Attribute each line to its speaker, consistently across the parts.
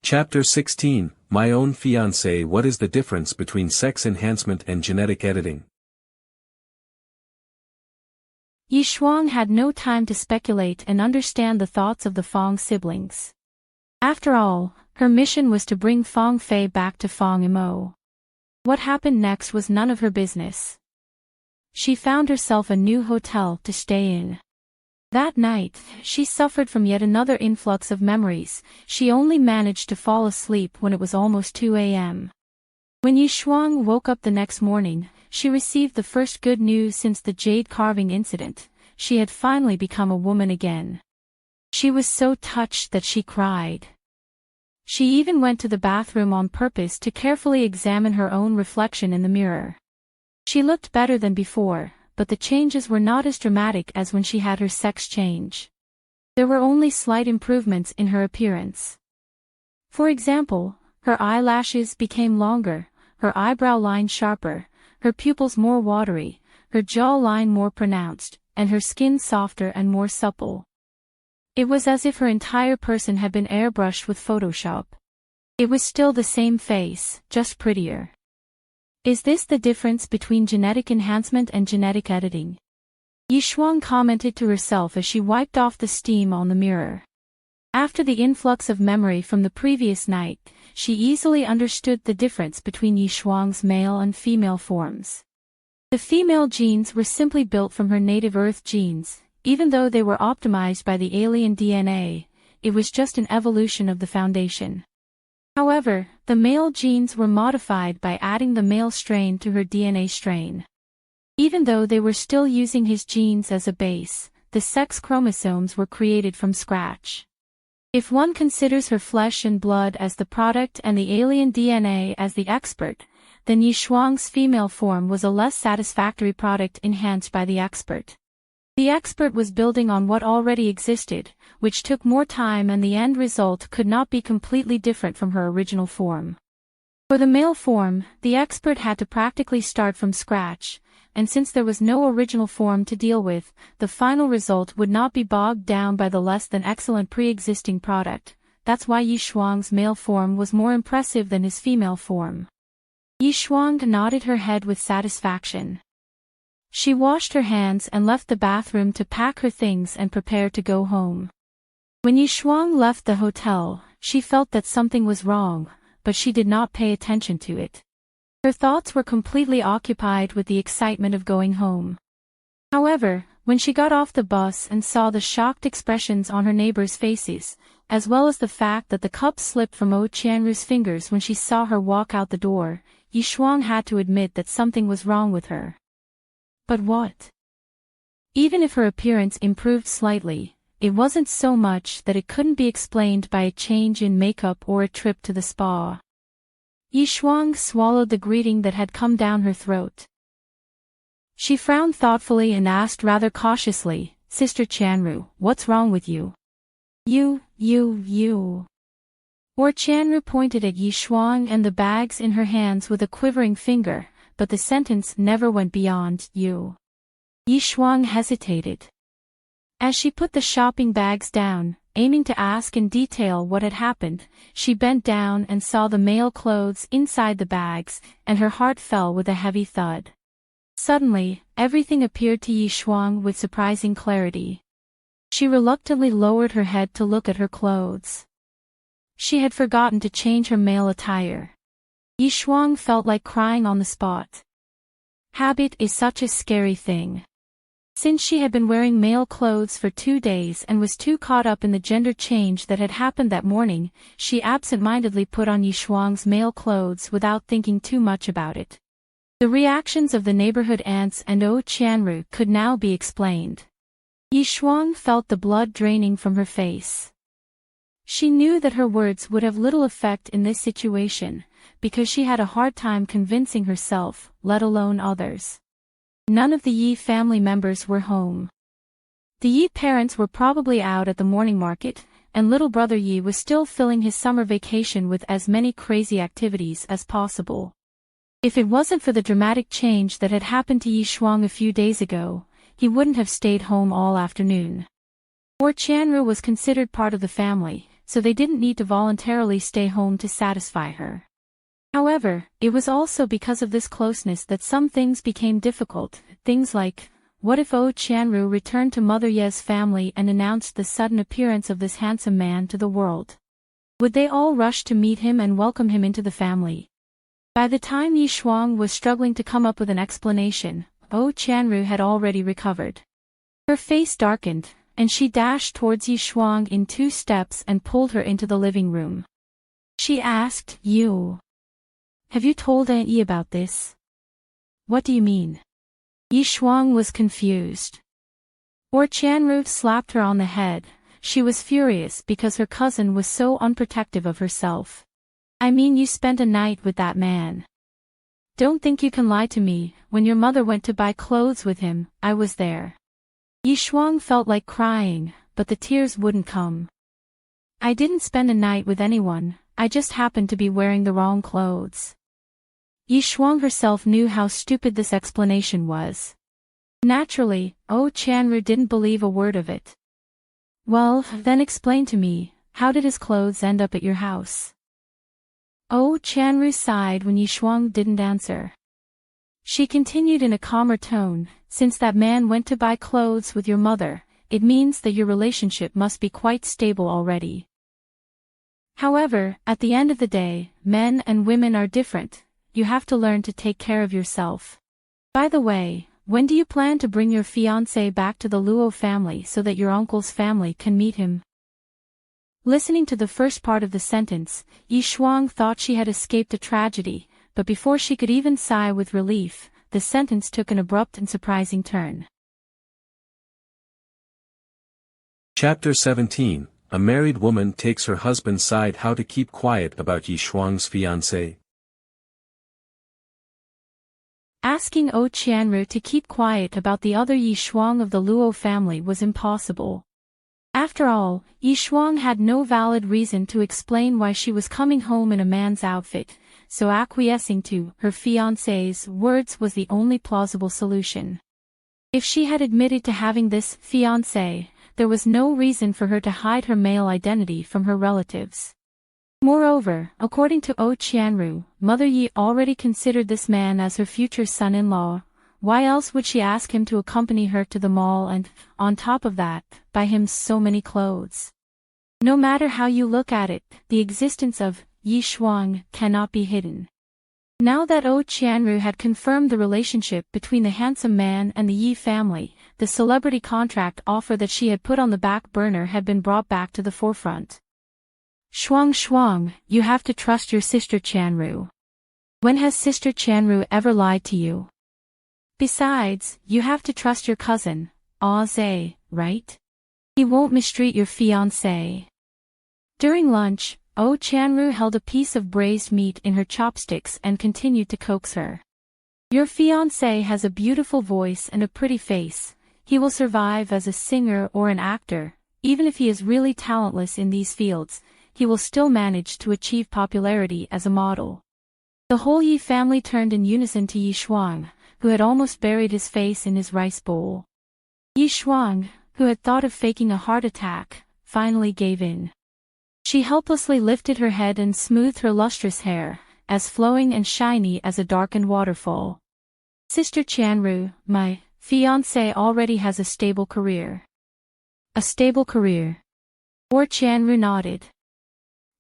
Speaker 1: Chapter 16, My Own Fiancé. What is the difference between sex enhancement and genetic editing?
Speaker 2: Ye Shuang had no time to speculate and understand the thoughts of the Fong siblings. After all, her mission was to bring Fong Fei back to Fong Imo. What happened next was none of her business. She found herself a new hotel to stay in. That night, she suffered from yet another influx of memories. She only managed to fall asleep when it was almost 2 a.m. When Ye Shuang woke up the next morning, she received the first good news since the jade carving incident. She had finally become a woman again. She was so touched that she cried. She even went to the bathroom on purpose to carefully examine her own reflection in the mirror. She looked better than before, but the changes were not as dramatic as when she had her sex change. There were only slight improvements in her appearance. For example, her eyelashes became longer, her eyebrow line sharper, her pupils more watery, her jawline more pronounced, and her skin softer and more supple. It was as if her entire person had been airbrushed with Photoshop. It was still the same face, just prettier. Is this the difference between genetic enhancement and genetic editing? Ye Shuang commented to herself as she wiped off the steam on the mirror. After the influx of memory from the previous night, she easily understood the difference between Ye Shuang's male and female forms. The female genes were simply built from her native Earth genes, even though they were optimized by the alien DNA, it was just an evolution of the foundation. However, the male genes were modified by adding the male strain to her DNA strain. Even though they were still using his genes as a base, the sex chromosomes were created from scratch. If one considers her flesh and blood as the product and the alien DNA as the expert, then Ye Shuang's female form was a less satisfactory product enhanced by the expert. The expert was building on what already existed, which took more time, and the end result could not be completely different from her original form. For the male form, the expert had to practically start from scratch, and since there was no original form to deal with, the final result would not be bogged down by the less than excellent pre-existing product. That's why Ye Shuang's male form was more impressive than his female form. Ye Shuang nodded her head with satisfaction. She washed her hands and left the bathroom to pack her things and prepare to go home. When Ye Shuang left the hotel, she felt that something was wrong, but she did not pay attention to it. Her thoughts were completely occupied with the excitement of going home. However, when she got off the bus and saw the shocked expressions on her neighbors' faces, as well as the fact that the cup slipped from Oh Qianru's fingers when she saw her walk out the door, Ye Shuang had to admit that something was wrong with her. But what? Even if her appearance improved slightly, it wasn't so much that it couldn't be explained by a change in makeup or a trip to the spa. Ye Shuang swallowed the greeting that had come down her throat. She frowned thoughtfully and asked rather cautiously, "Sister Qianru, what's wrong with you?" You. Or Qianru pointed at Ye Shuang and the bags in her hands with a quivering finger, but the sentence never went beyond you. Ye Shuang hesitated. As she put the shopping bags down, aiming to ask in detail what had happened, she bent down and saw the male clothes inside the bags, and her heart fell with a heavy thud. Suddenly, everything appeared to Ye Shuang with surprising clarity. She reluctantly lowered her head to look at her clothes. She had forgotten to change her male attire. Ye Shuang felt like crying on the spot. Habit is such a scary thing. Since she had been wearing male clothes for 2 days and was too caught up in the gender change that had happened that morning, she absent-mindedly put on Ye Shuang's male clothes without thinking too much about it. The reactions of the neighborhood aunts and Oh Qianru could now be explained. Ye Shuang felt the blood draining from her face. She knew that her words would have little effect in this situation, because she had a hard time convincing herself, let alone others. None of the Ye family members were home. The Ye parents were probably out at the morning market, and little brother Ye was still filling his summer vacation with as many crazy activities as possible. If it wasn't for the dramatic change that had happened to Ye Shuang a few days ago, he wouldn't have stayed home all afternoon. Or Qianru was considered part of the family, so they didn't need to voluntarily stay home to satisfy her. However, it was also because of this closeness that some things became difficult, things like, what if Qianru returned to Mother Ye's family and announced the sudden appearance of this handsome man to the world? Would they all rush to meet him and welcome him into the family? By the time Ye Shuang was struggling to come up with an explanation, Qianru had already recovered. Her face darkened, and she dashed towards Ye Shuang in 2 steps and pulled her into the living room. She asked, "You. Have you told Aunt Yi about this?" "What do you mean?" Ye Shuang was confused. Qianru slapped her on the head. She was furious because her cousin was so unprotective of herself. "I mean, you spent a night with that man. Don't think you can lie to me. When your mother went to buy clothes with him, I was there." Ye Shuang felt like crying, but the tears wouldn't come. "I didn't spend a night with anyone, I just happened to be wearing the wrong clothes." Ye Shuang herself knew how stupid this explanation was. Naturally, Qianru didn't believe a word of it. "Well, then explain to me, how did his clothes end up at your house?" Qianru sighed when Ye Shuang didn't answer. She continued in a calmer tone, "Since that man went to buy clothes with your mother, it means that your relationship must be quite stable already. However, at the end of the day, men and women are different. You have to learn to take care of yourself. By the way, when do you plan to bring your fiancé back to the Luo family so that your uncle's family can meet him?" Listening to the first part of the sentence, Ye Shuang thought she had escaped a tragedy, but before she could even sigh with relief, the sentence took an abrupt and surprising turn.
Speaker 1: Chapter 17, A married woman takes her husband's side. How to keep quiet about Ye Shuang's fiancé.
Speaker 2: Asking Qianru to keep quiet about the other Ye Shuang of the Luo family was impossible. After all, Ye Shuang had no valid reason to explain why she was coming home in a man's outfit, so acquiescing to her fiancé's words was the only plausible solution. If she had admitted to having this fiancé, there was no reason for her to hide her male identity from her relatives. Moreover, according to Qianru, Mother Yi already considered this man as her future son-in-law. Why else would she ask him to accompany her to the mall and, on top of that, buy him so many clothes? No matter how you look at it, the existence of Ye Shuang cannot be hidden. Now that Qianru had confirmed the relationship between the handsome man and the Yi family, the celebrity contract offer that she had put on the back burner had been brought back to the forefront. Shuang, you have to trust your sister Qianru. When has Sister Qianru ever lied to you? Besides, you have to trust your cousin, Zhe, right? He won't mistreat your fiancé. During lunch, Qianru held a piece of braised meat in her chopsticks and continued to coax her. Your fiancé has a beautiful voice and a pretty face. He will survive as a singer or an actor. Even if he is really talentless in these fields, he will still manage to achieve popularity as a model. The whole Yi family turned in unison to Ye Shuang, who had almost buried his face in his rice bowl. Ye Shuang, who had thought of faking a heart attack, finally gave in. She helplessly lifted her head and smoothed her lustrous hair, as flowing and shiny as a darkened waterfall. Sister Qianru, my fiancé already has a stable career. A stable career? Qianru nodded.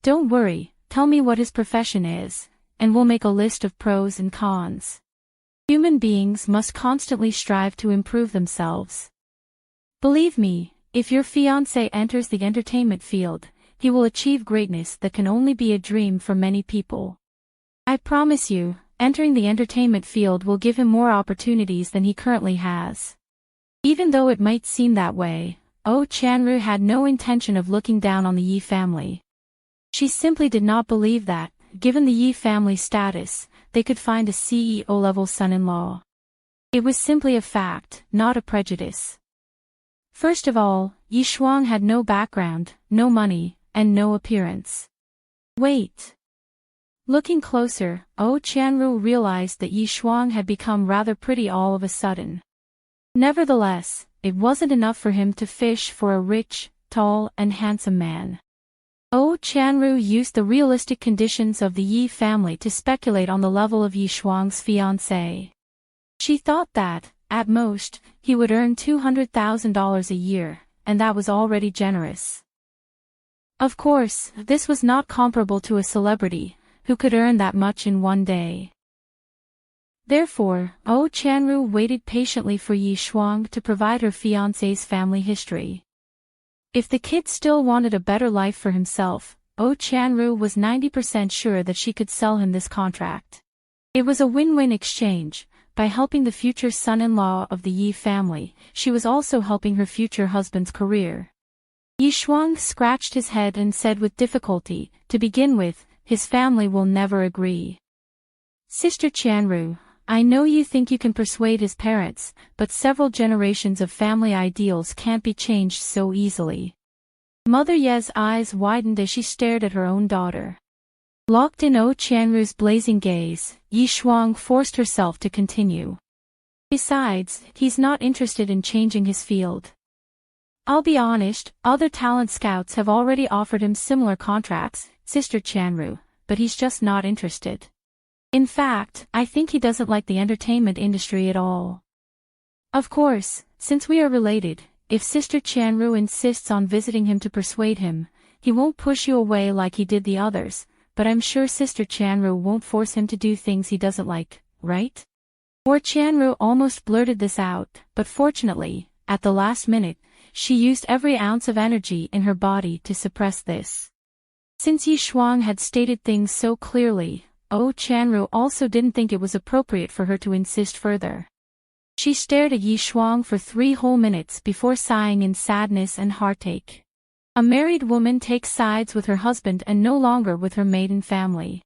Speaker 2: Don't worry, tell me what his profession is, and we'll make a list of pros and cons. Human beings must constantly strive to improve themselves. Believe me, if your fiancé enters the entertainment field, he will achieve greatness that can only be a dream for many people. I promise you, entering the entertainment field will give him more opportunities than he currently has. Even though it might seem that way, Qianru had no intention of looking down on the Yi family. She simply did not believe that, given the Yi family status, they could find a CEO-level son-in-law. It was simply a fact, not a prejudice. First of all, Ye Shuang had no background, no money, and no appearance. Wait. Looking closer, Qianru realized that Ye Shuang had become rather pretty all of a sudden. Nevertheless, it wasn't enough for him to fish for a rich, tall, and handsome man. Chanru used the realistic conditions of the Ye family to speculate on the level of Ye Shuang's fiancé. She thought that, at most, he would earn $200,000 a year, and that was already generous. Of course, this was not comparable to a celebrity, who could earn that much in one day. Therefore, Chanru waited patiently for Ye Shuang to provide her fiancé's family history. If the kid still wanted a better life for himself, Chanru was 90% sure that she could sell him this contract. It was a win-win exchange. By helping the future son-in-law of the Ye family, she was also helping her future husband's career. Ye Shuang scratched his head and said with difficulty, to begin with, his family will never agree. Sister Chanru, I know you think you can persuade his parents, but several generations of family ideals can't be changed so easily. Mother Ye's eyes widened as she stared at her own daughter. Locked in Chanru's blazing gaze, Ye Shuang forced herself to continue. Besides, he's not interested in changing his field. I'll be honest, other talent scouts have already offered him similar contracts, Sister Chanru, but he's just not interested. In fact, I think he doesn't like the entertainment industry at all. Of course, since we are related, if Sister Chanru insists on visiting him to persuade him, he won't push you away like he did the others, but I'm sure Sister Chanru won't force him to do things he doesn't like, right? Chanru almost blurted this out, but fortunately, at the last minute, she used every ounce of energy in her body to suppress this. Since Ye Shuang had stated things so clearly, Chanru also didn't think it was appropriate for her to insist further. She stared at Ye Shuang for 3 whole minutes before sighing in sadness and heartache. A married woman takes sides with her husband and no longer with her maiden family.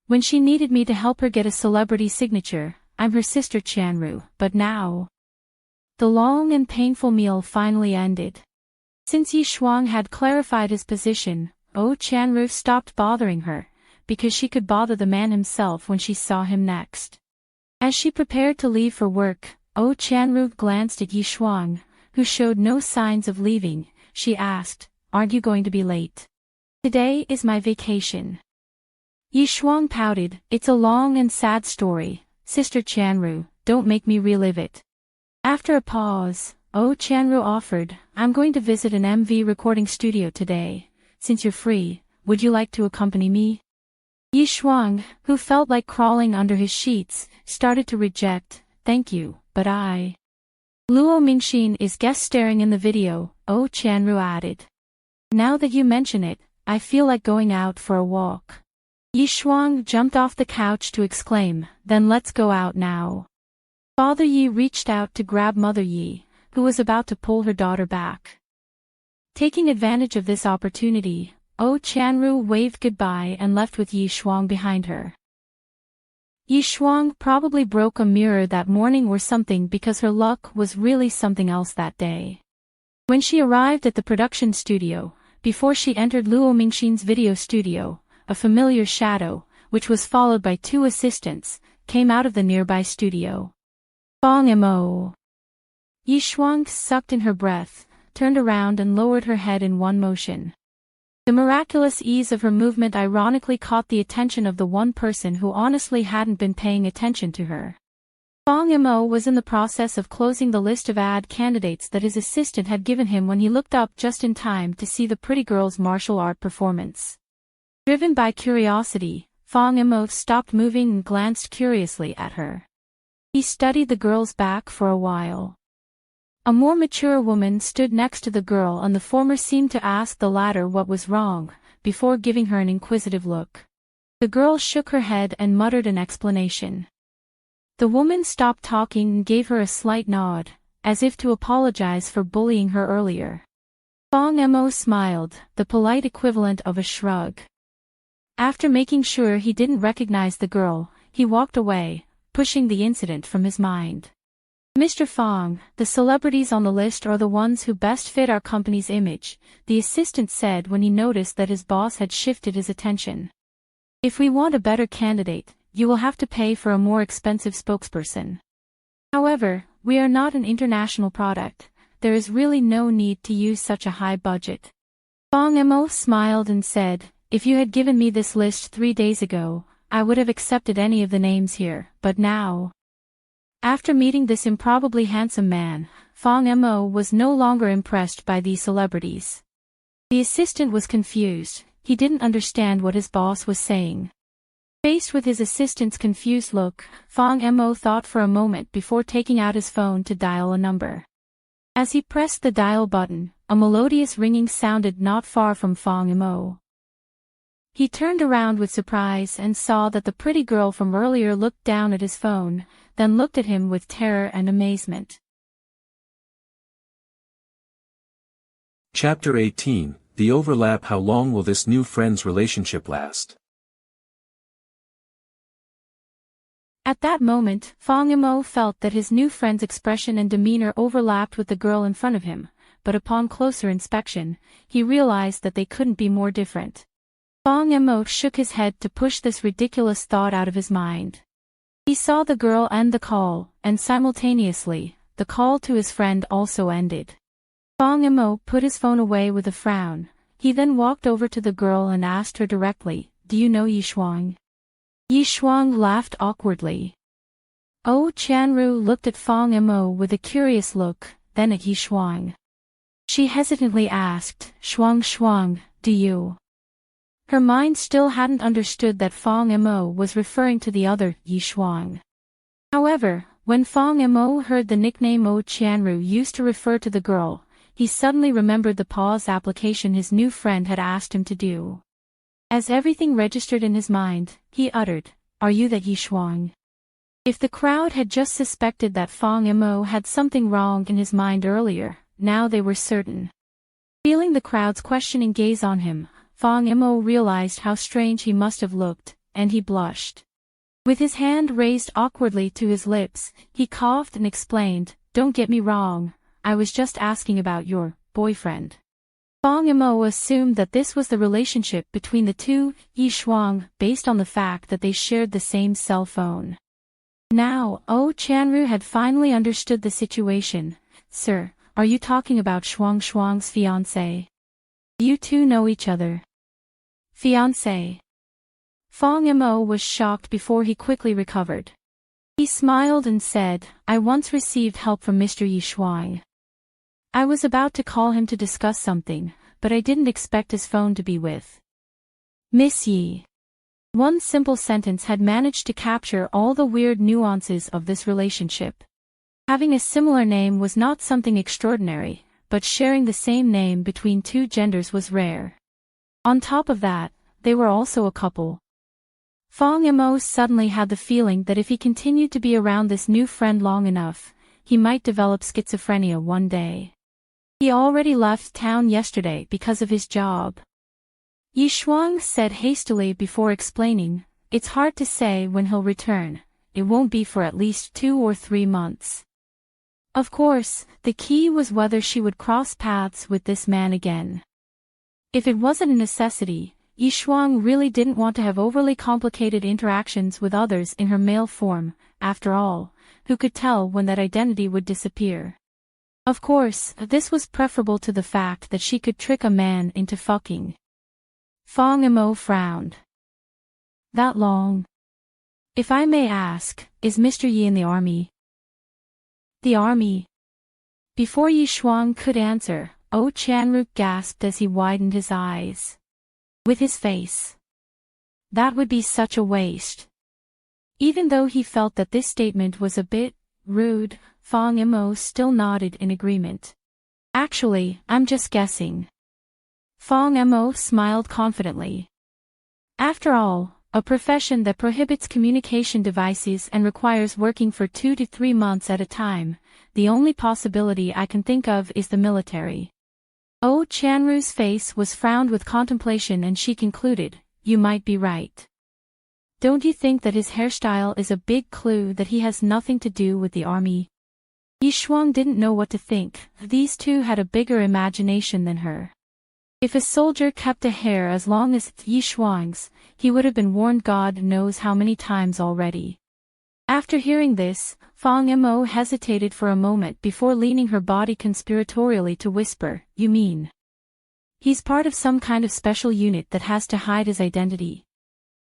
Speaker 2: When she needed me to help her get a celebrity signature, I'm her sister Chanru, but now... The long and painful meal finally ended. Since Ye Shuang had clarified his position, Chanru stopped bothering her, because she could bother the man himself when she saw him next. As she prepared to leave for work, Chanru glanced at Ye Shuang, who showed no signs of leaving. She asked, "Aren't you going to be late? Today is my vacation." Ye Shuang pouted, "It's a long and sad story, Sister Chanru, don't make me relive it." After a pause, Chanru offered, "I'm going to visit an MV recording studio today. Since you're free, would you like to accompany me?" Ye Shuang, who felt like crawling under his sheets, started to reject, "Thank you, but I..." Luo Mingxin is guest starring in the video, Chanru added. "Now that you mention it, I feel like going out for a walk." Ye Shuang jumped off the couch to exclaim, "Then let's go out now." Father Yi reached out to grab Mother Yi, who was about to pull her daughter back. Taking advantage of this opportunity, Chanru waved goodbye and left with Ye Shuang behind her. Ye Shuang probably broke a mirror that morning or something because her luck was really something else that day. When she arrived at the production studio, before she entered Luo Mingxin's video studio, a familiar shadow, which was followed by 2 assistants, came out of the nearby studio. Mo. Ye Shuang sucked in her breath, turned around and lowered her head in one motion. The miraculous ease of her movement ironically caught the attention of the one person who honestly hadn't been paying attention to her. Mo was in the process of closing the list of ad candidates that his assistant had given him when he looked up just in time to see the pretty girl's martial art performance. Driven by curiosity, Mo stopped moving and glanced curiously at her. He studied the girl's back for a while. A more mature woman stood next to the girl and the former seemed to ask the latter what was wrong, before giving her an inquisitive look. The girl shook her head and muttered an explanation. The woman stopped talking and gave her a slight nod, as if to apologize for bullying her earlier. Mo smiled, the polite equivalent of a shrug. After making sure he didn't recognize the girl, he walked away, pushing the incident from his mind. "Mr. Fong, the celebrities on the list are the ones who best fit our company's image," the assistant said when he noticed that his boss had shifted his attention. "If we want a better candidate, you will have to pay for a more expensive spokesperson. However, we are not an international product, there is really no need to use such a high budget." Fong Mo smiled and said, "If you had given me this list 3 days ago, I would have accepted any of the names here, but now..." After meeting this improbably handsome man, Fong Mo was no longer impressed by these celebrities. The assistant was confused, he didn't understand what his boss was saying. Faced with his assistant's confused look, Fong Mo thought for a moment before taking out his phone to dial a number. As he pressed the dial button, a melodious ringing sounded not far from Fong Mo. He turned around with surprise and saw that the pretty girl from earlier looked down at his phone, then looked at him with terror and amazement.
Speaker 1: Chapter 18, The Overlap. How long will this new friend's relationship last?
Speaker 2: At that moment, Fong Mo felt that his new friend's expression and demeanor overlapped with the girl in front of him, but upon closer inspection, he realized that they couldn't be more different. Fong Mo shook his head to push this ridiculous thought out of his mind. He saw the girl end the call, and simultaneously, the call to his friend also ended. Fong Mo put his phone away with a frown. He then walked over to the girl and asked her directly, "Do you know Ye Shuang?" Ye Shuang laughed awkwardly. Oh Chanru looked at Fong Mo with a curious look, then at Ye Shuang. She hesitantly asked, Shuang, do you?" Her mind still hadn't understood that Fong Mo was referring to the other Ye Shuang. However, when Fong Mo heard the nickname O Chanru used to refer to the girl, he suddenly remembered the pause application his new friend had asked him to do. As everything registered in his mind, he uttered, "Are you that Ye Shuang?" If the crowd had just suspected that Fong Mo had something wrong in his mind earlier, now they were certain. Feeling the crowd's questioning gaze on him, Fong Mo realized how strange he must have looked, and he blushed. With his hand raised awkwardly to his lips, he coughed and explained, "Don't get me wrong, I was just asking about your boyfriend." Fong Mo assumed that this was the relationship between the two Ye Shuang based on the fact that they shared the same cell phone. Now, O Chanru had finally understood the situation. "Sir, are you talking about Shuang's fiancé? You two know each other?" "Fiancé?" Fong Mo was shocked before he quickly recovered. He smiled and said, "I once received help from Mr. Ye Shuang. I was about to call him to discuss something, but I didn't expect his phone to be with Miss Yi." One simple sentence had managed to capture all the weird nuances of this relationship. Having a similar name was not something extraordinary, but sharing the same name between two genders was rare. On top of that, they were also a couple. Fong Mo suddenly had the feeling that if he continued to be around this new friend long enough, he might develop schizophrenia one day. He already left town yesterday because of his job. Ye Shuang said hastily before explaining, "It's hard to say when he'll return. It won't be for at least 2 or 3 months." Of course, the key was whether she would cross paths with this man again. If it wasn't a necessity, Ye Shuang really didn't want to have overly complicated interactions with others in her male form. After all, who could tell when that identity would disappear? Of course, this was preferable to the fact that she could trick a man into fucking. Fong Mo frowned. "That long? If I may ask, is Mr. Yi in the army?" "The army?" Before Ye Shuang could answer, O Chanru gasped as he widened his eyes. With his face. That would be such a waste. Even though he felt that this statement was a bit rude, Fong Mo still nodded in agreement. "Actually, I'm just guessing." Fong Mo smiled confidently. After all, a profession that prohibits communication devices and requires working for 2 to 3 months at a time, the only possibility I can think of is the military. O Chanru's face was frowned with contemplation and she concluded, "You might be right. Don't you think that his hairstyle is a big clue that he has nothing to do with the army?" Ye Shuang didn't know what to think. These two had a bigger imagination than her. If a soldier kept a hair as long as Ye Shuang's, he would have been warned God knows how many times already. After hearing this, Fong Mo hesitated for a moment before leaning her body conspiratorially to whisper, "You mean He's part of some kind of special unit that has to hide his identity.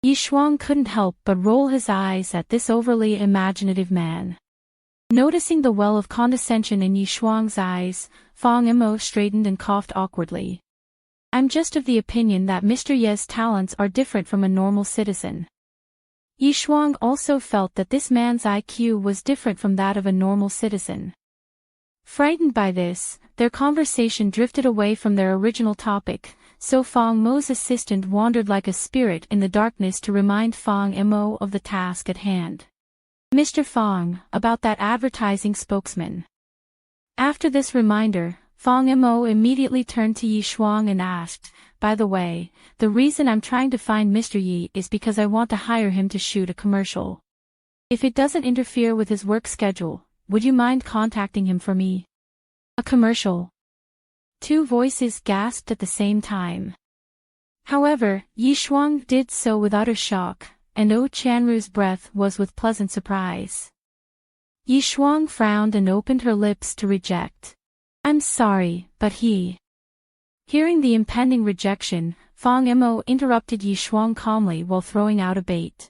Speaker 2: Ye Shuang couldn't help but roll his eyes at this overly imaginative man. Noticing the well of condescension in Ye Shuang's eyes, Fong Imo straightened and coughed awkwardly. I'm just of the opinion that Mr. Ye's talents are different from a normal citizen. Ye Shuang also felt that this man's IQ was different from that of a normal citizen. Frightened by this, their conversation drifted away from their original topic, so Fong Mo's assistant wandered like a spirit in the darkness to remind Fong Mo of the task at hand. Mr. Fong, about that advertising spokesman. After this reminder, Fong Mo immediately turned to Ye Shuang and asked, by the way, the reason I'm trying to find Mr. Yi is because I want to hire him to shoot a commercial. If it doesn't interfere with his work schedule, would you mind contacting him for me? A commercial. Two voices gasped at the same time. However, Ye Shuang did so with utter shock, and Qianru's breath was with pleasant surprise. Ye Shuang frowned and opened her lips to reject. I'm sorry, but he... Hearing the impending rejection, Fong Mo interrupted Ye Shuang calmly while throwing out a bait.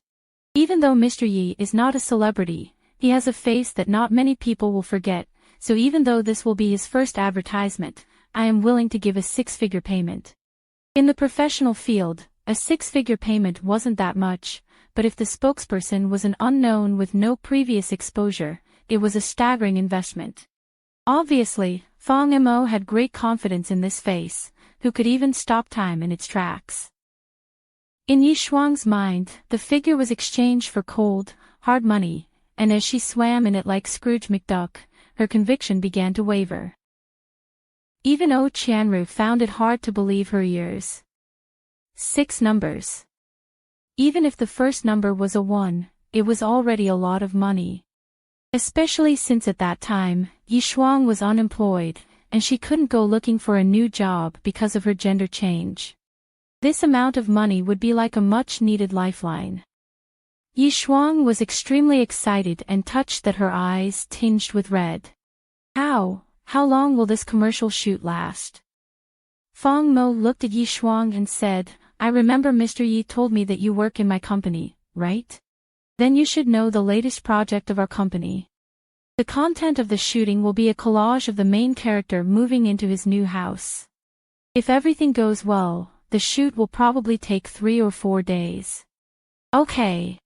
Speaker 2: Even though Mr. Yi is not a celebrity, he has a face that not many people will forget, so even though this will be his first advertisement, I am willing to give a six-figure payment. In the professional field, a six-figure payment wasn't that much, but if the spokesperson was an unknown with no previous exposure, it was a staggering investment. Obviously, Fong Mo had great confidence in this face, who could even stop time in its tracks. In Ye Shuang's mind, the figure was exchanged for cold, hard money, and as she swam in it like Scrooge McDuck, her conviction began to waver. Even Qianru found it hard to believe her ears. 6 numbers. Even if the first number was a 1, it was already a lot of money. Especially since at that time, Ye Shuang was unemployed, and she couldn't go looking for a new job because of her gender change. This amount of money would be like a much-needed lifeline. Ye Shuang was extremely excited and touched that her eyes tinged with red. How long will this commercial shoot last? Fong Mo looked at Ye Shuang and said, I remember Mr. Yi told me that you work in my company, right? Then you should know the latest project of our company. The content of the shooting will be a collage of the main character moving into his new house. If everything goes well, the shoot will probably take 3 or 4 days. Okay.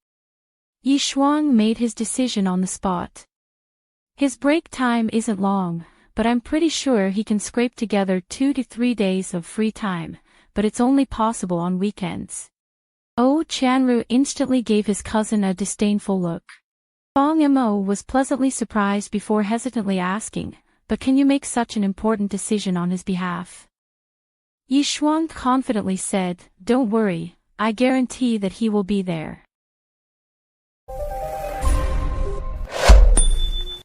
Speaker 2: Ye Shuang made his decision on the spot. His break time isn't long, but I'm pretty sure he can scrape together 2 to 3 days of free time, but it's only possible on weekends. Qianru instantly gave his cousin a disdainful look. Fong Mo was pleasantly surprised before hesitantly asking, but can you make such an important decision on his behalf? Ye Shuang confidently said, don't worry, I guarantee that he will be there.